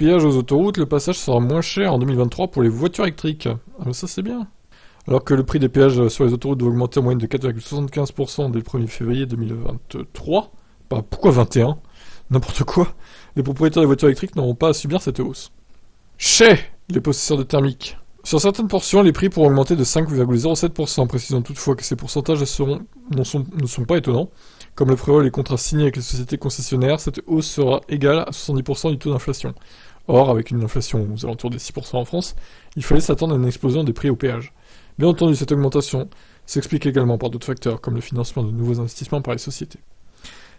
péage aux autoroutes, le passage sera moins cher en 2023 pour les voitures électriques. Ah mais ça c'est bien. Alors que le prix des péages sur les autoroutes doit augmenter en moyenne de 4,75% dès le 1er février 2023. Bah pourquoi 21? N'importe quoi. Les propriétaires de voitures électriques n'auront pas à subir cette hausse. Chez les possesseurs de thermiques. Sur certaines portions, les prix pourront augmenter de 5,07%, précisant toutefois que ces pourcentages ne sont pas étonnants. Comme le prévoient les contrats signés avec les sociétés concessionnaires, cette hausse sera égale à 70% du taux d'inflation. Or, avec une inflation aux alentours des 6% en France, il fallait s'attendre à une explosion des prix au péage. Bien entendu, cette augmentation s'explique également par d'autres facteurs, comme le financement de nouveaux investissements par les sociétés.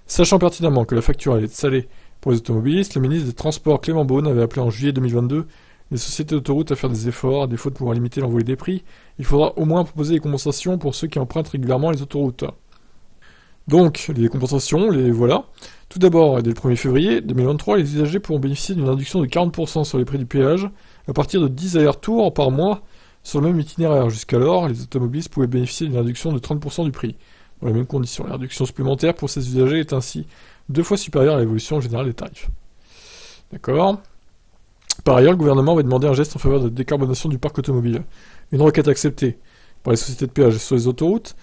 Sachant pertinemment que la facture allait être salée pour les automobilistes, le ministre des Transports Clément Beaune avait appelé en juillet 2022 les sociétés d'autoroutes à faire des efforts, à défaut de pouvoir limiter l'envolée des prix. Il faudra au moins proposer des compensations pour ceux qui empruntent régulièrement les autoroutes. Donc, les compensations, les voilà. Tout d'abord, dès le 1er février 2023, les usagers pourront bénéficier d'une réduction de 40% sur les prix du péage, à partir de 10 allers-retours par mois sur le même itinéraire. Jusqu'alors, les automobilistes pouvaient bénéficier d'une réduction de 30% du prix, dans les mêmes conditions. La réduction supplémentaire pour ces usagers est ainsi 2 fois supérieure à l'évolution générale des tarifs. D'accord. Par ailleurs, le gouvernement va demander un geste en faveur de la décarbonation du parc automobile. Une requête acceptée par les sociétés de péage sur les autoroutes.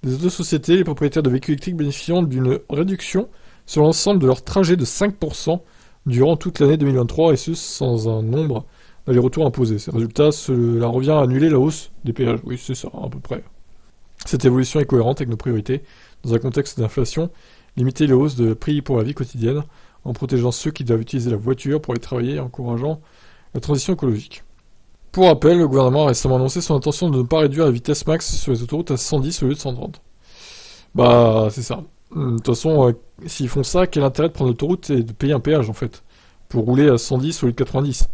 Les autosociétés, les propriétaires de véhicules électriques bénéficieront d'une réduction sur l'ensemble de leur trajet de 5% durant toute l'année 2023, et ce sans un nombre d'allers-retours imposés. Ces résultats, cela revient à annuler la hausse des péages. Oui, c'est ça, à peu près. Cette évolution est cohérente avec nos priorités. Dans un contexte d'inflation, limiter les hausses de prix pour la vie quotidienne, en protégeant ceux qui doivent utiliser la voiture pour aller travailler et encourageant la transition écologique. Pour rappel, le gouvernement a récemment annoncé son intention de ne pas réduire la vitesse max sur les autoroutes à 110 au lieu de 130. Bah, c'est ça. De toute façon, s'ils font ça, quel intérêt de prendre l'autoroute et de payer un péage, en fait, pour rouler à 110 au lieu de 90?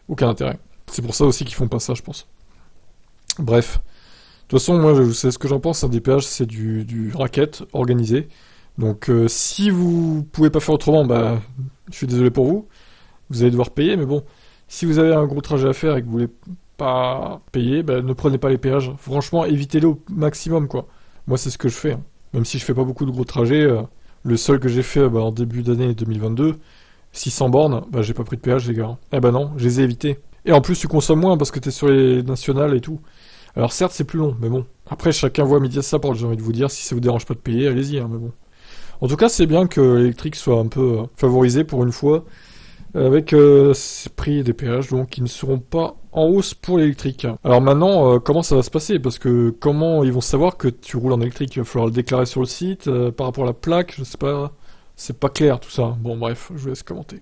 Aucun intérêt. C'est pour ça aussi qu'ils font pas ça, je pense. Bref. De toute façon, moi, je sais ce que j'en pense, des péages, c'est du racket organisé. Donc, si vous pouvez pas faire autrement, bah, je suis désolé pour vous. Vous allez devoir payer, mais bon, si vous avez un gros trajet à faire et que vous voulez pas payer, bah, ne prenez pas les péages. Franchement, évitez-les au maximum, quoi. Moi, c'est ce que je fais. Hein. Même si je fais pas beaucoup de gros trajets, le seul que j'ai fait en début d'année 2022, 600 bornes, bah, j'ai pas pris de péage, les gars. Eh ben non, je les ai évités. Et en plus, tu consommes moins parce que t'es sur les nationales et tout. Alors certes, c'est plus long, mais bon. Après, chacun voit midi à sa porte, j'ai envie de vous dire. Si ça vous dérange pas de payer, allez-y, hein, mais bon. En tout cas, c'est bien que l'électrique soit un peu favorisé pour une fois, avec ces prix des péages, donc qui ne seront pas en hausse pour l'électrique. Alors maintenant, comment ça va se passer? Parce que comment ils vont savoir que tu roules en électrique? Il va falloir le déclarer sur le site, par rapport à la plaque, je sais pas. C'est pas clair tout ça. Bon bref, je vous laisse commenter.